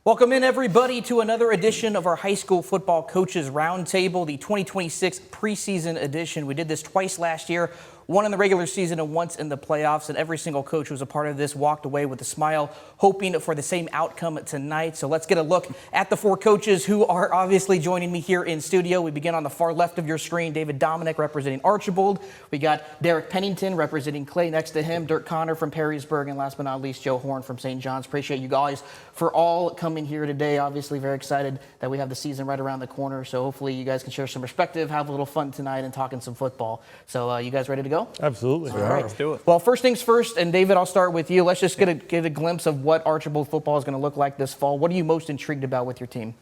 Welcome in, everybody, to another edition of our high school football coaches roundtable, the 2026 preseason edition. We did this twice last year, one in the regular season and once in the playoffs, and every single coach who was a part of this walked away with a smile, hoping for the same outcome tonight. So let's get a look at the four coaches who are obviously joining me here in studio. We begin on the far left of your screen, Dominique representing Archbold. We got Derek Pennington representing Clay next to him, Dirk Conner from Perrysburg, and last but not least, Joe Horn from St. John's. Appreciate you guys for all coming here today. Obviously very excited that we have the season right around the corner, so hopefully you guys can share some perspective, have a little fun tonight, and talking some football. So you guys ready to go? Absolutely. All right. Let's do it. Well, first things first, and David, I'll start with you. Let's just get a glimpse of what Archbold football is going to look like this fall. What are you most intrigued about with your team?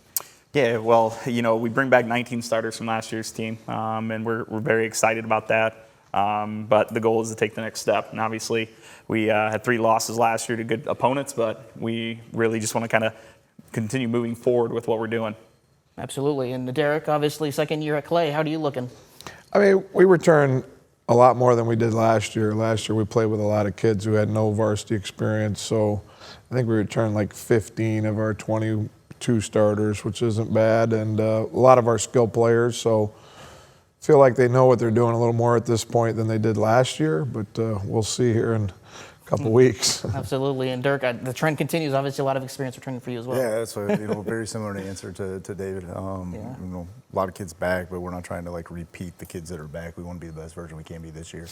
Yeah, well, we bring back 19 starters from last year's team, and we're very excited about that. But the goal is to take the next step. And obviously, we had 3 losses last year to good opponents, but we really just want to kind of continue moving forward with what we're doing. Absolutely. And Derek, obviously, second year at Clay. How are you looking? I mean, we return a lot more than we did last year. Last year, we played with a lot of kids who had no varsity experience, so I think we returned like 15 of our 22 starters, which isn't bad, and a lot of our skill players, so I feel like they know what they're doing a little more at this point than they did last year, but we'll see here in a couple weeks. Absolutely. And Dirk, the trend continues. Obviously, a lot of experience returning for you as well. Yeah, that's very similar to answer to David. A lot of kids back, but we're not trying to repeat the kids that are back. We want to be the best version we can be this year,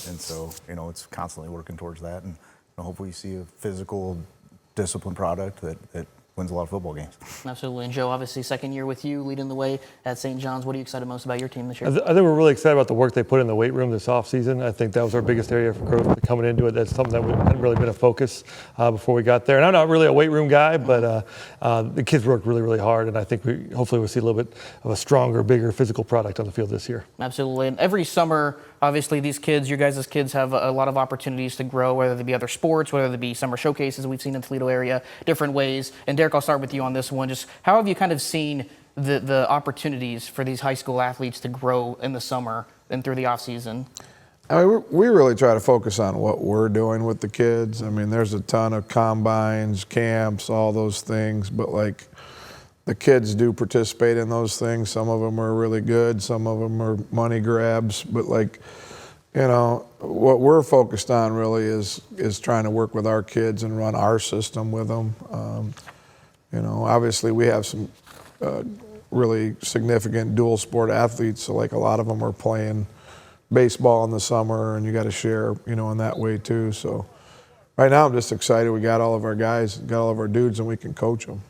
and so it's constantly working towards that. And hopefully, you see a physical, disciplined product that wins a lot of football games. Absolutely. And Joe, obviously second year with you, leading the way at St. John's. What are you excited most about your team this year? I think we're really excited about the work they put in the weight room this offseason. I think that was our biggest area for growth coming into it. That's something that hadn't really been a focus before we got there. And I'm not really a weight room guy, but the kids worked really, really hard. And I think hopefully we'll see a little bit of a stronger, bigger physical product on the field this year. Absolutely. And every summer, obviously these kids, your guys' kids have a lot of opportunities to grow, whether they be other sports, whether they be summer showcases we've seen in the Toledo area, different ways. And Derek, I'll start with you on this one. Just how have you kind of seen the opportunities for these high school athletes to grow in the summer and through the off season? I mean, we really try to focus on what we're doing with the kids. I mean, there's a ton of combines, camps, all those things, but the kids do participate in those things. Some of them are really good, some of them are money grabs, but what we're focused on really is trying to work with our kids and run our system with them. Obviously we have some really significant dual sport athletes, so a lot of them are playing baseball in the summer, and you got to share, in that way too. So right now I'm just excited. We got all of our guys, got all of our dudes, and we can coach them.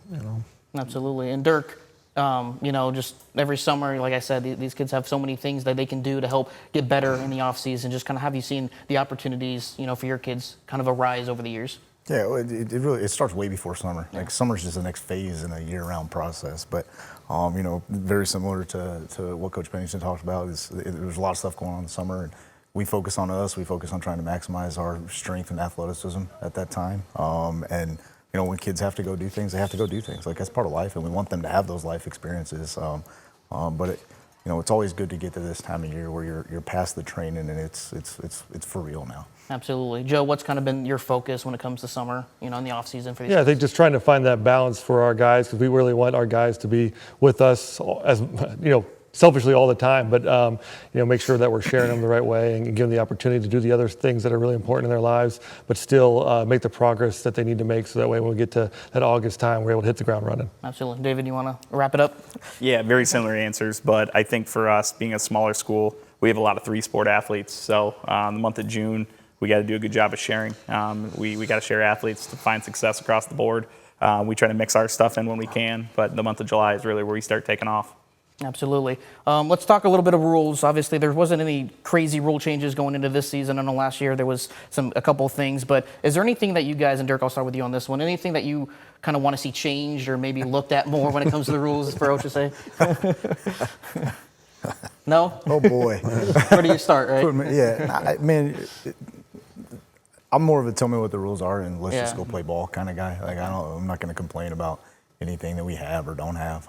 Absolutely. And Dirk, just every summer, like I said, these kids have so many things that they can do to help get better in the off season. Just kind of have you seen the opportunities, for your kids kind of arise over the years? Yeah, it starts way before summer. Yeah. Summer's just the next phase in a year-round process. But very similar to what Coach Pennington talked about. There's a lot of stuff going on in the summer, and we focus on us. We focus on trying to maximize our strength and athleticism at that time. When kids have to go do things, they have to go do things. That's part of life, and we want them to have those life experiences. But it's always good to get to this time of year where you're past the training and it's for real now. Absolutely. Joe, what's kind of been your focus when it comes to summer, in the off season for these guys? I think just trying to find that balance for our guys, because we really want our guys to be with us as selfishly all the time, but make sure that we're sharing them the right way and give them the opportunity to do the other things that are really important in their lives, but still make the progress that they need to make, so that way when we get to that August time, we're able to hit the ground running. Absolutely. David, you want to wrap it up? Yeah, very similar answers, but I think for us, being a smaller school, we have a lot of 3-sport athletes. So the month of June, we got to do a good job of sharing. We got to share athletes to find success across the board. We try to mix our stuff in when we can, but the month of July is really where we start taking off. Absolutely. Let's talk a little bit of rules. Obviously, there wasn't any crazy rule changes going into this season. I know last year there was a couple of things, but is there anything that you guys, and Dirk, I'll start with you on this one, anything that you kind of want to see changed or maybe looked at more when it comes to the rules for OHSA? No? Oh, boy. Where do you start, right? Yeah. I'm more of a tell me what the rules are and let's just go play ball kind of guy. I'm not going to complain about anything that we have or don't have.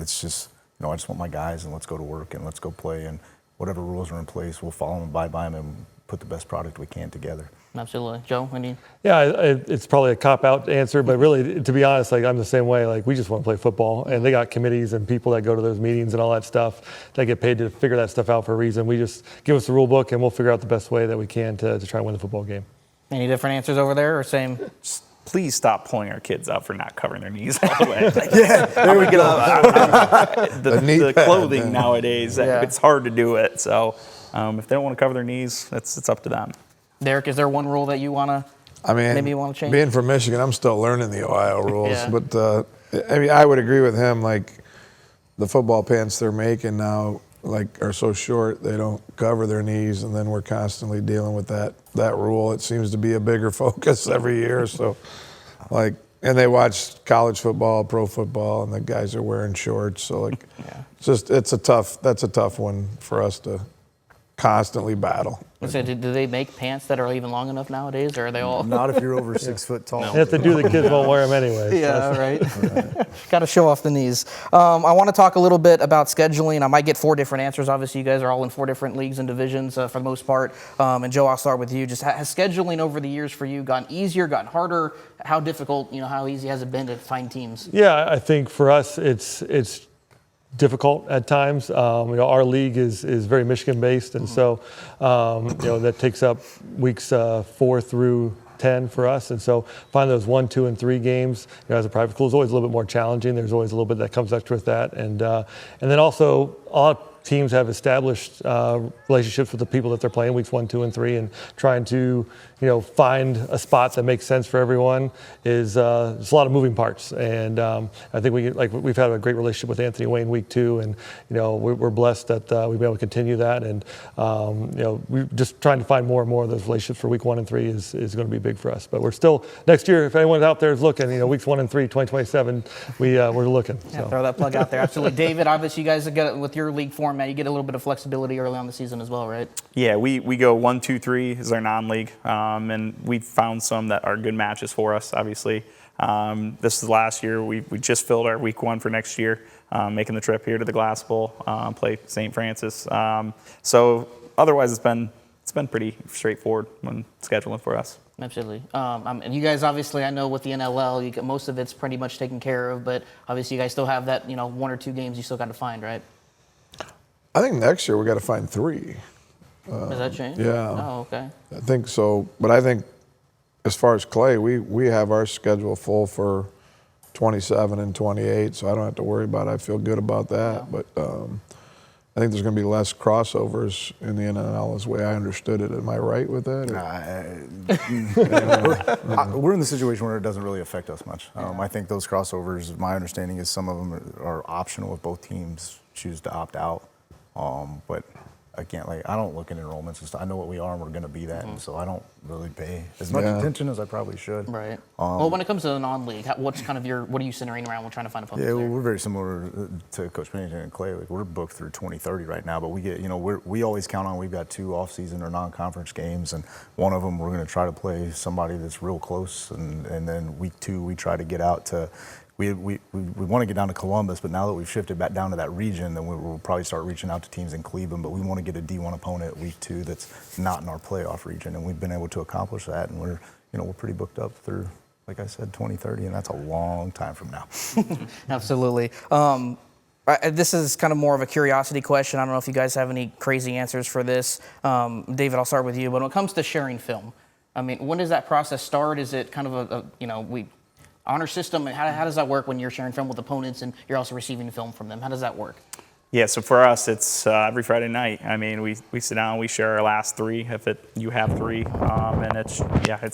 It's just, I just want my guys, and let's go to work and let's go play, and whatever rules are in place, we'll follow them, abide by them, and put the best product we can together. Absolutely. Joe, any? Yeah, it's probably a cop-out answer, but really, to be honest, like I'm the same way. Like we just want to play football, and they got committees and people that go to those meetings and all that stuff that get paid to figure that stuff out for a reason. We just give us the rule book, and we'll figure out the best way that we can to try and win the football game. Any different answers over there, or same? Please stop pulling our kids out for not covering their knees all the way. There we go. The clothing nowadays, Yeah. it's hard to do it. So if they don't want to cover their knees, it's up to them. Derek, is there one rule that you want to? I mean, Maybe you wanna change? being from Michigan, I'm still learning the Ohio rules. Yeah. But I mean, I would agree with him. Like the football pants they're making now, like are so short they don't cover their knees, and then we're constantly dealing with that rule. It seems to be a bigger focus every year. So, like, and they watch college football, pro football, and the guys are wearing shorts. So, like, that's a tough one for us to constantly battle. So do they make pants that are even long enough nowadays, or are they all? Not if you're over 6 foot tall. And if they do, the kids won't wear them anyway. Yeah, right. Got to show off the knees. I want to talk a little bit about scheduling. I might get 4 different answers. Obviously, you guys are all in 4 different leagues and divisions for the most part. And Joe, I'll start with you. Just has scheduling over the years for you gotten easier, gotten harder? How difficult? How easy has it been to find teams? Yeah, I think for us, it's difficult at times. Our league is very Michigan-based, and so that takes up weeks 4 through 10 for us. And so finding those 1, 2, and 3 games, as a private school is always a little bit more challenging. There's always a little bit that comes extra with that, and then also all teams have established relationships with the people that they're playing weeks 1, 2, and 3, and trying to find a spot that makes sense for everyone is there's a lot of moving parts. And I think we've had a great relationship with Anthony Wayne week 2, and we're blessed that we've been able to continue that. And we're just trying to find more and more of those relationships for week 1 and 3 is going to be big for us. But we're still next year. If anyone out there is looking, weeks 1 and 3, 2027, we're looking. Yeah, throw that plug out there. Absolutely, David. Obviously, you guys get with your league format, you get a little bit of flexibility early on the season as well, right? Yeah, we go 1, 2, 3 is our non-league, and we've found some that are good matches for us. Obviously, this is last year. We just filled our week 1 for next year, making the trip here to the Glass Bowl, play St. Francis. So otherwise, it's been pretty straightforward when scheduling for us. Absolutely. And you guys, obviously, I know with the NLL, most of it's pretty much taken care of, but obviously you guys still have that, 1 or 2 games you still got to find, right? I think next year we got to find 3. Has that changed? Yeah. Oh, okay. I think so, but I think as far as Clay, we have our schedule full for 27 and 28, so I don't have to worry about it. I feel good about that. Yeah. But I think there's going to be less crossovers in the NLL is the way I understood it. Am I right with that? We're in the situation where it doesn't really affect us much. I think those crossovers, my understanding is some of them are optional if both teams choose to opt out. But again, I don't look at enrollments and stuff. I know what we are, and we're going to be that, and so I don't really pay as much attention as I probably should. Right. Well, when it comes to the non-league, what are you centering around when trying to find a focus? Yeah, well, we're very similar to Coach Pennington and Clay. We're booked through 2030 right now, but we get, we always count on we've got 2 off-season or non-conference games, and one of them we're going to try to play somebody that's real close, and then week 2 we try to get out to. We want to get down to Columbus, but now that we've shifted back down to that region, then we'll probably start reaching out to teams in Cleveland. But we want to get a D1 opponent week 2 that's not in our playoff region, and we've been able to accomplish that. And we're pretty booked up through, like I said, 2030, and that's a long time from now. Absolutely. This is kind of more of a curiosity question. I don't know if you guys have any crazy answers for this. David, I'll start with you. But when it comes to sharing film, when does that process start? Is it kind of honor system? How does that work when you're sharing film with opponents and you're also receiving film from them? How does that work? Yeah, so for us, it's every Friday night. We sit down, we share our last 3 if you have 3, and it's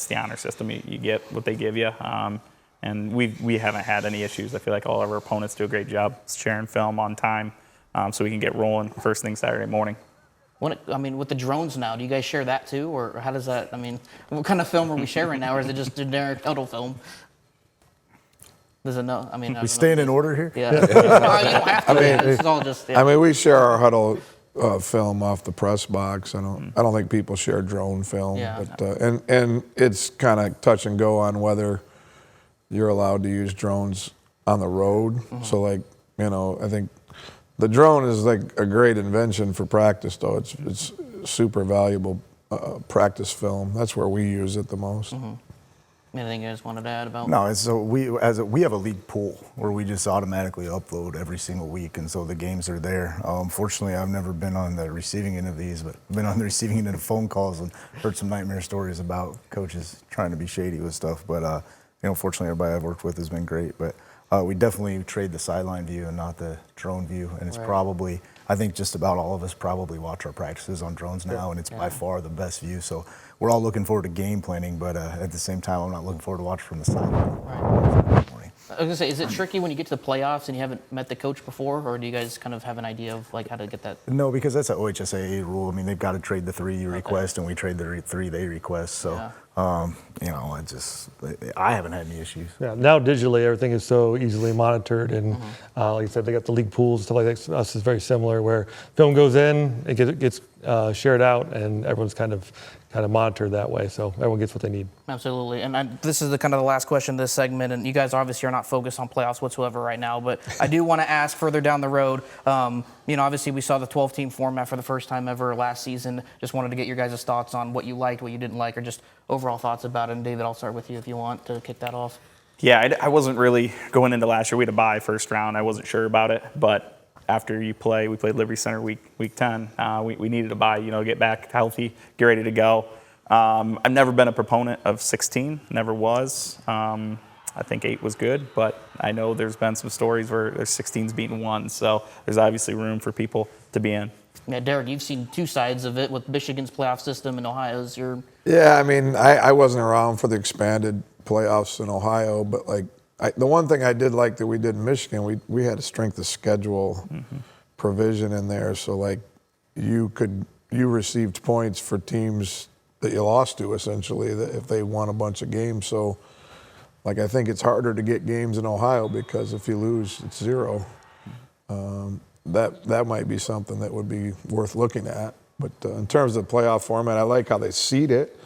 the honor system. You get what they give you, and we haven't had any issues. I feel like all of our opponents do a great job sharing film on time, so we can get rolling first thing Saturday morning. With the drones now, do you guys share that too, or how does that? What kind of film are we sharing now, or is it just generic huddle film? Does it know? We staying in order here? Yeah. You don't have to. It's all just. Yeah. We share our huddle film off the press box. I don't think people share drone film. Yeah. But and it's kind of touch and go on whether you're allowed to use drones on the road. Mm-hmm. So I think the drone is like a great invention for practice, though. It's super valuable practice film. That's where we use it the most. Anything you guys wanted to add about? No, so we have a league pool where we just automatically upload every single week, and so the games are there. Fortunately, I've never been on the receiving end of these, but been on the receiving end of phone calls and heard some nightmare stories about coaches trying to be shady with stuff. But fortunately, everybody I've worked with has been great. But we definitely trade the sideline view and not the drone view, and it's probably, I think just about all of us probably watch our practices on drones now, and it's by far the best view. So we're all looking forward to game planning, but at the same time, I'm not looking forward to watching from the sideline. Right. I was gonna say, is it tricky when you get to the playoffs and you haven't met the coach before, or do you guys kind of have an idea of like how to get that? No, because that's an OHSAA rule. I mean, they've got to trade the 3 you request, and we trade the 3 they request. So, I haven't had any issues. Yeah, now digitally everything is so easily monitored, and like I said, they got the league pools and stuff like that. Us is very similar, where film goes in, it gets shared out, and everyone's kind of monitored that way, so everyone gets what they need. Absolutely, and this is the kind of the last question of this segment, and you guys obviously are not focused on playoffs whatsoever right now, but I do want to ask further down the road. Obviously we saw the 12-team format for the first time ever last season. Just wanted to get your guys' thoughts on what you liked, what you didn't like, or just overall thoughts about it. And David, I'll start with you if you want to kick that off. Yeah, I wasn't really going into last year. We had a bye first round. I wasn't sure about it, but after we played Liberty Center week 10. We needed a bye, get back healthy, get ready to go. I've never been a proponent of 16, never was. I think 8 was good, but I know there's been some stories where there's 16s beating 1, so there's obviously room for people to be in. Yeah, Derek, you've seen two sides of it with Michigan's playoff system and Ohio's. Yeah, I mean, I wasn't around for the expanded playoffs in Ohio, but the one thing I did like that we did in Michigan, we had a strength of schedule provision in there, so you received points for teams that you lost to, essentially, that if they won a bunch of games. So I think it's harder to get games in Ohio because if you lose, it's 0. That might be something that would be worth looking at. But in terms of the playoff format, I like how they seed it.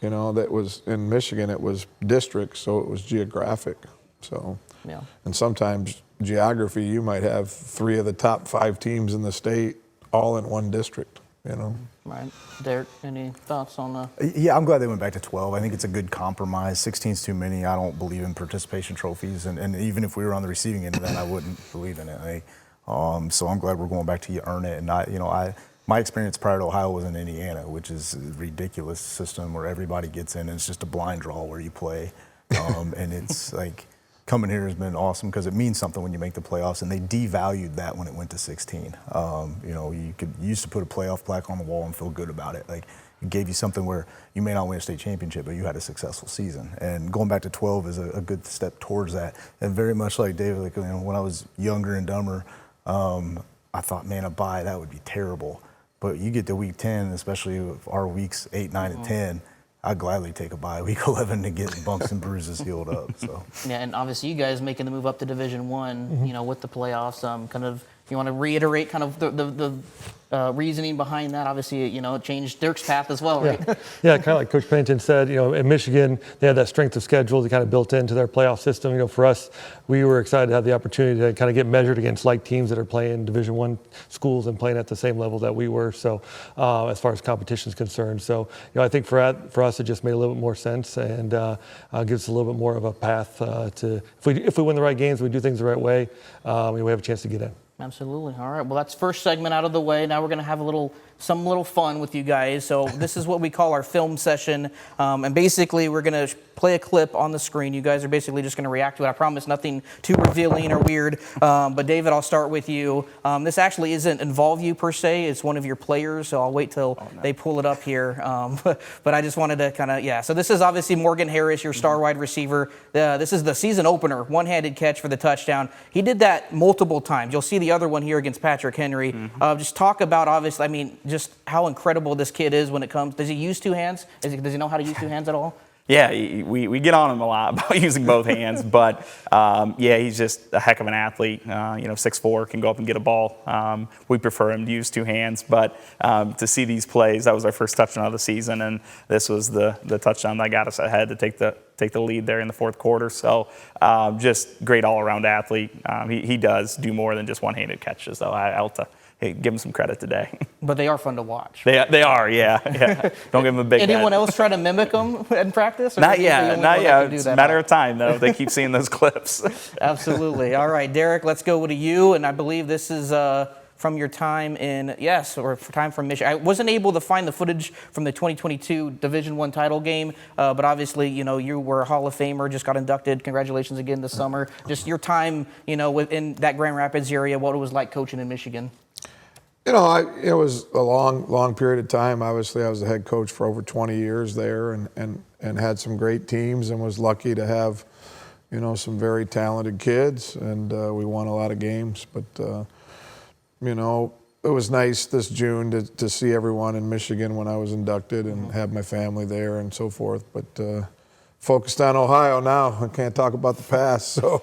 That was in Michigan, it was districts, so it was geographic. So, and sometimes geography, you might have 3 of the top 5 teams in the state all in one district. Right. Derek, any thoughts on that? Yeah, I'm glad they went back to 12. I think it's a good compromise. 16's too many. I don't believe in participation trophies, and even if we were on the receiving end of that, I wouldn't believe in it. So I'm glad we're going back to earn it. And my experience prior to Ohio was in Indiana, which is a ridiculous system where everybody gets in, and it's just a blind draw where you play, and it's coming here has been awesome because it means something when you make the playoffs, and they devalued that when it went to 16. You used to put a playoff plaque on the wall and feel good about it. It gave you something where you may not win a state championship, but you had a successful season. And going back to 12 is a good step towards that. And very much like David, when I was younger and dumber, I thought, man, a bye, that would be terrible. But you get to week 10, especially our weeks 8, 9, and 10, I'd gladly take a bye week 11 to get bumps and bruises healed up. So yeah, and obviously you guys making the move up to Division I, with the playoffs. You want to reiterate kind of the reasoning behind that? Obviously, it changed Dirk's path as well, right? Yeah, kind of like Coach Pennington said. In Michigan, they had that strength of schedule that kind of built into their playoff system. For us, we were excited to have the opportunity to kind of get measured against like teams that are playing Division I schools and playing at the same level that we were. So, as far as competition is concerned, I think for us, it just made a little bit more sense and gives us a little bit more of a path to if we win the right games, we do things the right way, we have a chance to get in. Absolutely. All right. Well, that's first segment out of the way. Now we're going to have some little fun with you guys. So this is what we call our film session. And basically, we're going to play a clip on the screen. You guys are basically just going to react to it. I promise nothing too revealing or weird. But David, I'll start with you. This actually isn't involve you per se. It's one of your players. So I'll wait till they pull it up here. But I just wanted to kind of, So this is obviously Morgan Harris, your star wide receiver. This is the season opener, one-handed catch for the touchdown. He did that multiple times. You'll see the other one here against Patrick Henry. Just talk about, obviously, just how incredible this kid is when it comes. Does he use 2 hands? Does he know how to use 2 hands at all? Yeah, we get on him a lot about using both hands, but he's just a heck of an athlete. 6'4", can go up and get a ball. We prefer him to use 2 hands, but to see these plays, that was our first touchdown of the season, and this was the touchdown that got us ahead to take the lead there in the fourth quarter. So just great all-around athlete. He does do more than just one-handed catches, though. hey, give them some credit today. But they are fun to watch. They are, yeah. Don't give them a big Anyone head. else try to mimic them in practice? Or Not is he the yet, only not one that yet. can do It's that a matter now? of time, though. They keep seeing those clips. Absolutely. All right, Derek, let's go to you. And I believe this is from your time from Michigan. I wasn't able to find the footage from the 2022 Division I title game, but obviously, you were a Hall of Famer, just got inducted. Congratulations again this summer. Just your time, within that Grand Rapids area, what it was like coaching in Michigan. It was a long period of time. Obviously, I was the head coach for over 20 years there, and had some great teams, and was lucky to have, some very talented kids, and we won a lot of games. But it was nice this June to see everyone in Michigan when I was inducted and have my family there and so forth. But focused on Ohio now. I can't talk about the past. So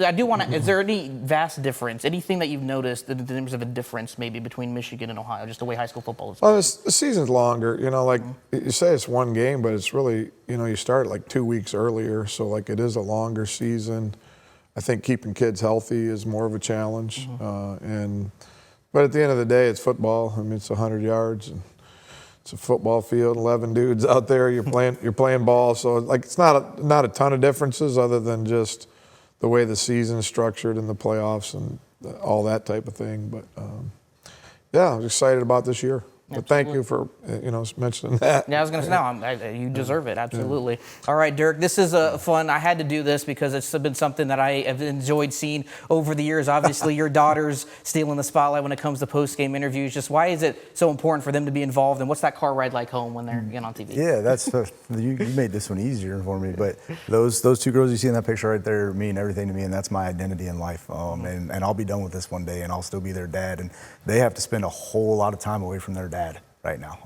I do want to. Is there any vast difference? Anything that you've noticed in terms of a difference maybe between Michigan and Ohio, just the way high school football is? Well, the season's longer. Like you say, it's one game, but it's really you start like 2 weeks earlier, so like it is a longer season. I think keeping kids healthy is more of a challenge, but at the end of the day, it's football. I mean, it's 100 yards, and it's a football field, 11 dudes out there. You're playing ball, so like it's not a ton of differences other than just the way the season is structured and the playoffs and all that type of thing. But I was excited about this year. But thank you for mentioning that. Yeah, I was going to say, no, you deserve it, absolutely. Yeah. All right, Dirk, this is fun. I had to do this because it's been something that I have enjoyed seeing over the years. Obviously, your daughter's stealing the spotlight when it comes to post-game interviews. Just why is it so important for them to be involved, and what's that car ride like home when they're getting on TV? Yeah, that's you made this one easier for me. But those two girls you see in that picture right there mean everything to me, and that's my identity in life. And I'll be done with this one day, and I'll still be their dad. And they have to spend a whole lot of time away from their dad right now.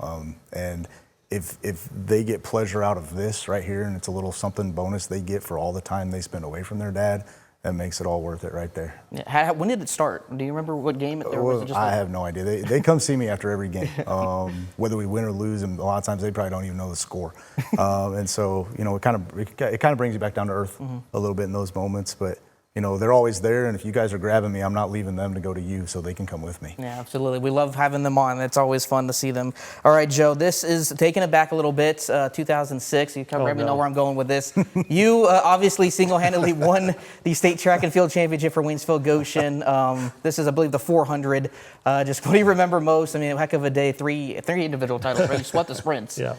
And if they get pleasure out of this right here, and it's a little something bonus they get for all the time they spend away from their dad, that makes it all worth it right there. Yeah. When did it start? Do you remember what game it was? I have no idea. They come see me after every game, whether we win or lose, and a lot of times they probably don't even know the score. And so, it kind of brings you back down to earth a little bit in those moments. But they're always there, and if you guys are grabbing me, I'm not leaving them to go to you, so they can come with me. Yeah, absolutely. We love having them on. It's always fun to see them. All right, Joe, this is taking it back a little bit, 2006. You can let me know where I'm going with this. You obviously single-handedly won the state track and field championship for Waynesville Goshen. This is, I believe, the 400. Just what do you remember most? I mean, a heck of a day. Three individual titles, right? You swept the sprints. Yeah.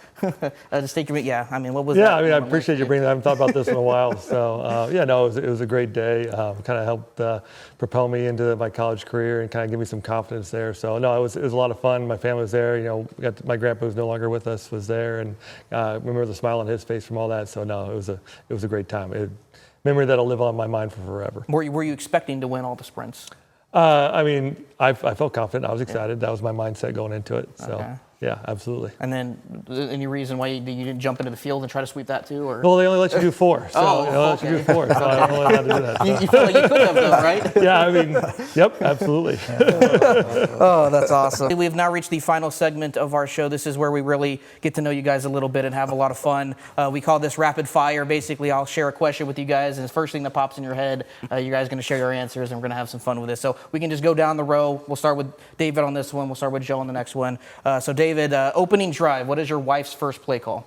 Just take your, I mean, what was that? Yeah, I mean, I appreciate you bringing that. I haven't thought about this in a while. So, it was a great day. Kind of helped propel me into my college career and kind of give me some confidence there. So, no, it was a lot of fun. My family was there. My grandpa, who's no longer with us, was there, and remember the smile on his face from all that. So, no, it was a great time. Memory that'll live on my mind for forever. Were you expecting to win all the sprints? I mean, I felt confident. I was excited. That was my mindset going into it. So. Okay. Yeah, absolutely. And then, any reason why you didn't jump into the field and try to sweep that too? Or? Well, they only let you do 4. So they only let you do 4. So I'm only allowed to do that. You feel like you could have though, right? Yeah, I mean, yep, absolutely. Oh, that's awesome. We have now reached the final segment of our show. This is where we really get to know you guys a little bit and have a lot of fun. We call this rapid fire. Basically, I'll share a question with you guys, and the first thing that pops in your head, you guys are going to share your answers, and we're going to have some fun with this. So we can just go down the row. We'll start with David on this one. We'll start with Joe on the next one. So David, opening drive, what is your wife's first play call?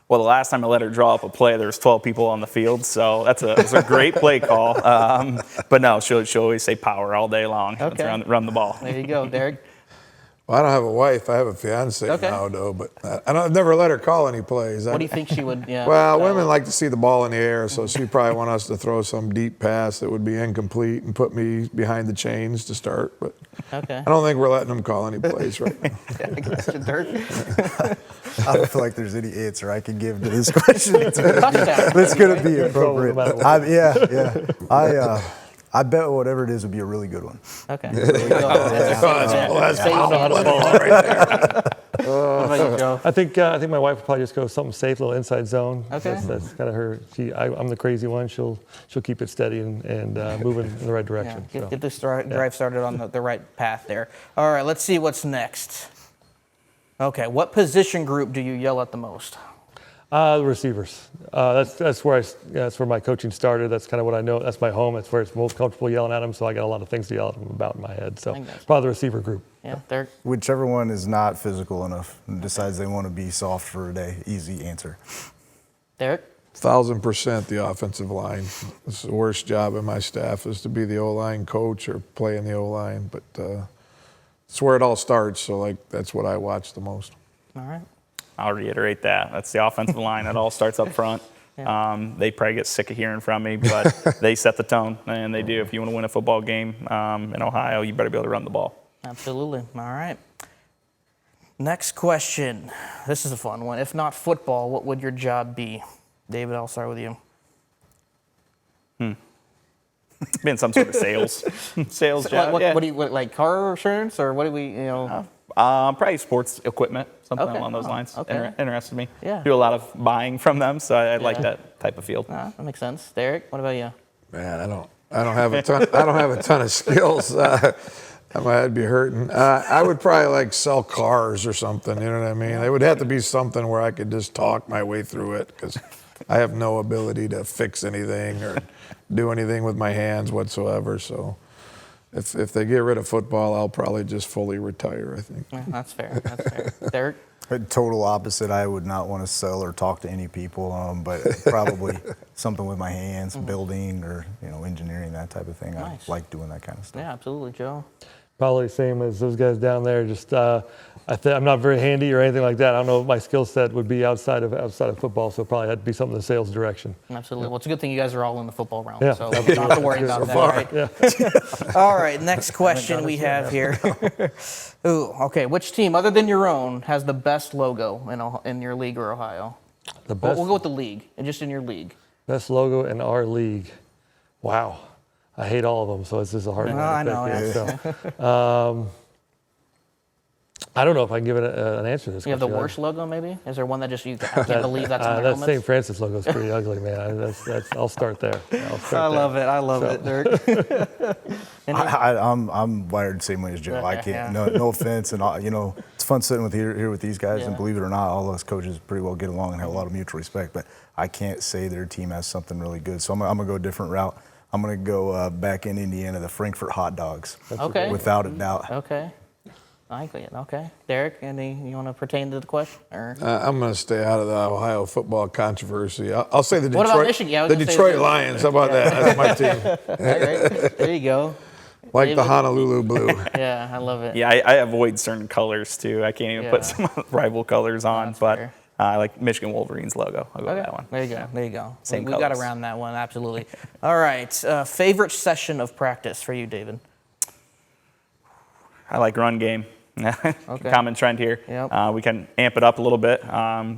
Well, the last time I let her draw up a play, there was 12 people on the field, so it's a great play call. But no, she'll always say power all day long. Okay. Let's run the ball. There you go, Derek. Well, I don't have a wife. I have a fiance now, though. But I've never let her call any plays. What do you think she would? Yeah. Well, women like to see the ball in the air, so she'd probably want us to throw some deep pass that would be incomplete and put me behind the chains to start. But I don't think we're letting them call any plays right now. Dirk? I don't feel like there's any answer I can give to this question. That's going to be appropriate. I bet whatever it is would be a really good one. Okay. That's I think my wife would probably just go something safe, little inside zone. Okay. That's kind of her. I'm the crazy one. She'll keep it steady and moving in the right direction. Yeah, get this drive started on the right path there. All right, let's see what's next. Okay, what position group do you yell at the most? The receivers. That's where my coaching started. That's kind of what I know. That's my home. That's where it's most comfortable yelling at them. So I got a lot of things to yell at them about in my head. So probably the receiver group. Yeah, Dirk. Whichever one is not physical enough and decides they want to be soft for a day, easy answer. Derek. 1,000% the offensive line. It's the worst job in my staff is to be the O-line coach or play in the O-line, but it's where it all starts. So that's what I watch the most. All right. I'll reiterate that. That's the offensive line. It all starts up front. Yeah. They probably get sick of hearing from me, but they set the tone, and they do. If you want to win a football game in Ohio, you better be able to run the ball. Absolutely. All right. Next question. This is a fun one. If not football, what would your job be? David, I'll start with you. Been some sort of sales job. What do you like? Car insurance, or what do we? Probably sports equipment, something Okay. along those lines. Okay. Interested me. Yeah. Do a lot of buying from them, so I like that type of field. That makes sense. Derek, what about you? Man, I don't have a ton. I don't have a ton of skills. My head be hurting. I would probably sell cars or something. You know what I mean? It would have to be something where I could just talk my way through it because I have no ability to fix anything or do anything with my hands whatsoever. So if they get rid of football, I'll probably just fully retire, I think. Yeah, that's fair. That's fair. Derek. Total opposite. I would not want to sell or talk to any people, but probably something with my hands, building or engineering, that type of thing. Nice. I like doing that kind of stuff. Yeah, absolutely, Joe. Probably the same as those guys down there. Just I'm not very handy or anything like that. I don't know what my skill set would be outside of football, so probably had to be something in the sales direction. Absolutely. Well, it's a good thing you guys are all in the football realm, Yeah. so you don't have to worry about that, right? Yeah. All right, next question we have here. Ooh, okay. Which team, other than your own, has the best logo in your league or Ohio? The best, We'll go with the league, and just in your league. best logo in our league. Wow. I hate all of them, so it's just a hard one to I pick know, here. So, I don't know if I can give it an answer to this You have the question. worst logo, maybe? Is there one that just you can't believe that's in their That helmets? St. Francis logo is pretty ugly, man. I'll start there. I love it. I love it, Dirk. I'm wired the same way as Joe. I can't. Yeah. No offense, and it's fun sitting here with these guys. And believe it or not, all us coaches pretty well get along and have a lot of mutual respect. But I can't say their team has something really good. So I'm gonna go a different route. I'm gonna go back in Indiana, the Frankfurt hot dogs. Okay. Without a doubt. Okay. I like it. Okay. Derek, you want to pertain to the question? Or? I'm going to stay out of the Ohio football controversy. I'll say the What Detroit, about Michigan? Yeah, I was the gonna say Detroit the- Lions. How about that? That's my team. All right. There you go. Like David? the Honolulu Blue. Yeah, I love it. Yeah, I avoid certain colors too. I can't even put Yeah. some rival colors on, That's but fair. I like Michigan Wolverines logo. I'll go with Okay. that one. There you go. There you go. Same we got colors. around that one, absolutely. All right. Favorite session of practice for you, David? I like run game. Common trend here. Yep. We can amp it up a little bit,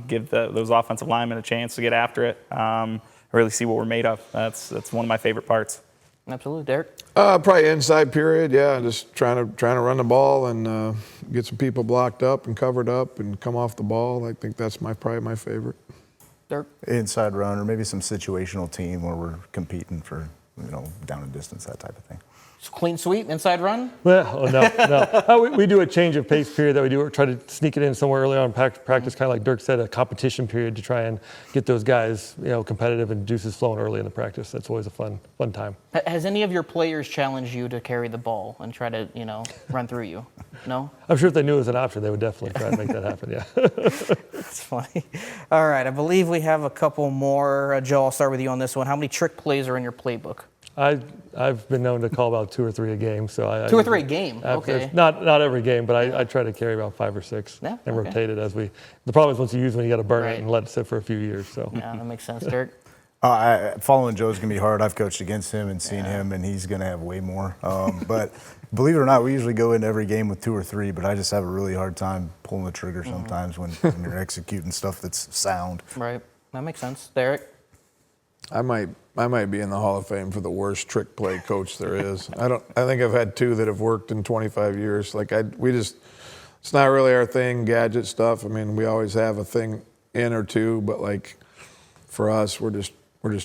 give those offensive linemen a chance to get after it, really see what we're made of. That's one of my favorite parts. Absolutely. Derek? Probably inside period. Yeah, just trying to run the ball and get some people blocked up and covered up and come off the ball. I think that's probably my favorite. Dirk? Inside run, or maybe some situational team where we're competing for down and distance, that type of thing. Clean sweep, inside run? Well, no. We do a change of pace period that we do. Try to sneak it in somewhere early on in practice, kind of like Dirk said, a competition period to try and get those guys, competitive and juices flowing early in the practice. That's always a fun time. Has any of your players challenged you to carry the ball and try to, run through you? No? I'm sure if they knew it was an option, they would definitely try to make that happen. Yeah. That's funny. All right. I believe we have a couple more. Joe, I'll start with you on this one. How many trick plays are in your playbook? I've been known to call about 2 or 3 a game. So 2 or 3 a game? Okay. Not every game, but I try to carry about 5 or 6 and rotate it as we. The problem is once you use one, you got to burn it and let it sit for a few years. So. Yeah, that makes sense. Dirk? Following Joe's going to be hard. I've coached against him and seen him, and he's going to have way more. But believe it or not, we usually go into every game with 2 or 3, but I just have a really hard time pulling the trigger sometimes when you're executing stuff that's sound. Right. That makes sense. Derek? I might be in the Hall of Fame for the worst trick play coach there is. I think I've had 2 that have worked in 25 years. It's not really our thing, gadget stuff. I mean, we always have a thing in or 2, but for us, we're just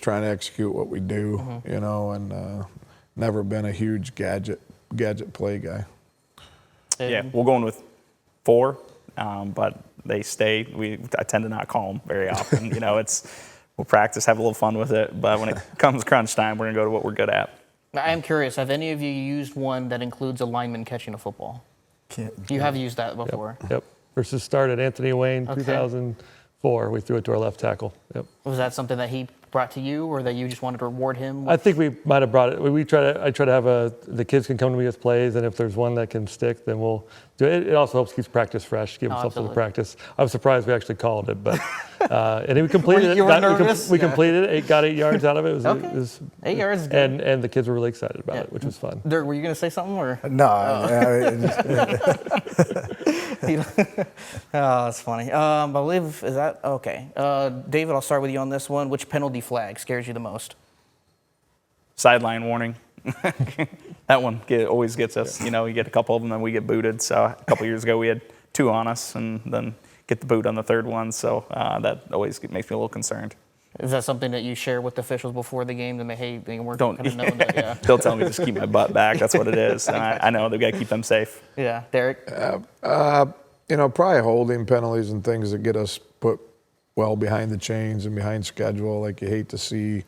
trying to execute what we do, and never been a huge gadget play guy. Yeah, we're going with 4, but they stay. I tend to not call them very often. We'll practice, have a little fun with it, but when it comes crunch time, we're gonna go to what we're good at. I am curious, have any of you used one that includes a lineman catching a football? You have used that before? Yep. Versus start at Anthony Wayne, 2004. We threw it to our left tackle. Yep. Was that something that he brought to you, or that you just wanted to reward him? I think we might have brought it. I try to have the kids can come to me with plays, and if there's one that can stick, then we'll do it. It also helps keep practice fresh, give them something to practice. I was surprised we actually called it, but and we completed it. You were nervous? We completed it. Got 8 yards out of it. Okay. 8 yards is good. And the kids were really excited about it, which was fun. Dirk, were you going to say something? Or? No. Oh, that's funny. I believe, is that, okay. David, I'll start with you on this one. Which penalty flag scares you the most? Sideline warning. That one always gets us. You get a couple of them, then we get booted. So a couple years ago, we had 2 on us, and then get the boot on the 3rd one. So that always makes me a little concerned. Is that something that you share with the officials before the game? That they weren't kind of knowing that? Yeah. They'll tell me just keep my butt back. That's what it is, and I know they've got to keep them safe. Yeah, Derek. Probably holding penalties and things that get us put well behind the chains and behind schedule. Like, you hate to see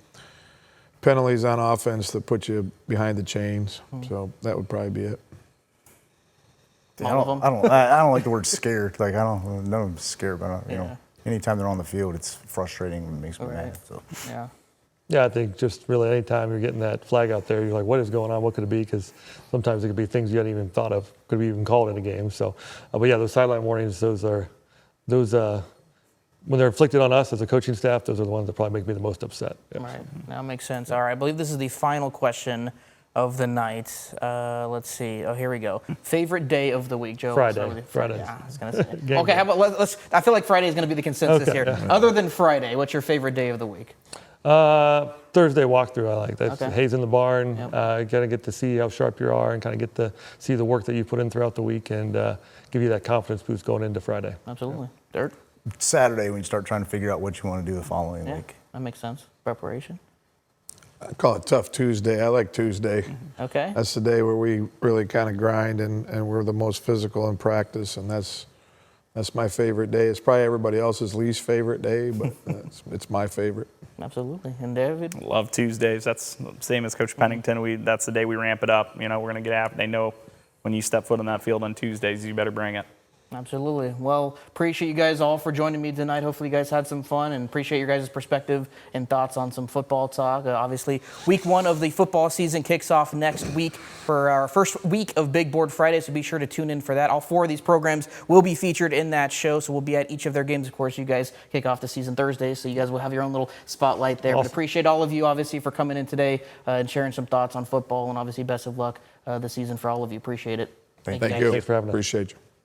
penalties on offense that put you behind the chains. So that would probably be it. I don't like the word scared. Like, none of them scared, but anytime they're on the field, it's frustrating and makes me mad. So. Yeah. Yeah, I think just really anytime you're getting that flag out there, you're like, what is going on? What could it be? Because sometimes it could be things you hadn't even thought of, could be even called in a game. So, but yeah, those sideline warnings, those when they're inflicted on us as a coaching staff, those are the ones that probably make me the most upset. Yeah. Right. That makes sense. All right. I believe this is the final question of the night. Let's see. Oh, here we go. Favorite day of the week, Joe? Friday. Yeah, I was going to say. Okay, how about let's. I feel like Friday is going to be the consensus here. Yeah. Other than Friday, what's your favorite day of the week? Thursday walkthrough, I like. That's Hayes in the barn. Yep. Got to get to see how sharp you are and kind of get to see the work that you put in throughout the week and give you that confidence boost going into Friday. Absolutely. Dirk? Saturday, when you start trying to figure out what you want to do the following week. That makes sense. Preparation. I call it Tough Tuesday. I like Tuesday. Okay. That's the day where we really kind of grind and we're the most physical in practice, and that's my favorite day. It's probably everybody else's least favorite day, but it's my favorite. Absolutely. And David? Love Tuesdays. That's the same as Coach Pennington. That's the day we ramp it up. We're going to get after. They know when you step foot on that field on Tuesdays, you better bring it. Absolutely. Well, appreciate you guys all for joining me tonight. Hopefully you guys had some fun, and appreciate your guys' perspective and thoughts on some football talk. Obviously, week 1 of the football season kicks off next week for our first week of Big Board Friday, so be sure to tune in for that. All 4 of these programs will be featured in that show, so we'll be at each of their games. Of course, you guys kick off the season Thursday, so you guys will have your own little spotlight there. Awesome. But appreciate all of you, obviously, for coming in today and sharing some thoughts on football, and obviously best of luck this season for all of you. Appreciate it. Thank you. Thanks for having us. Appreciate you.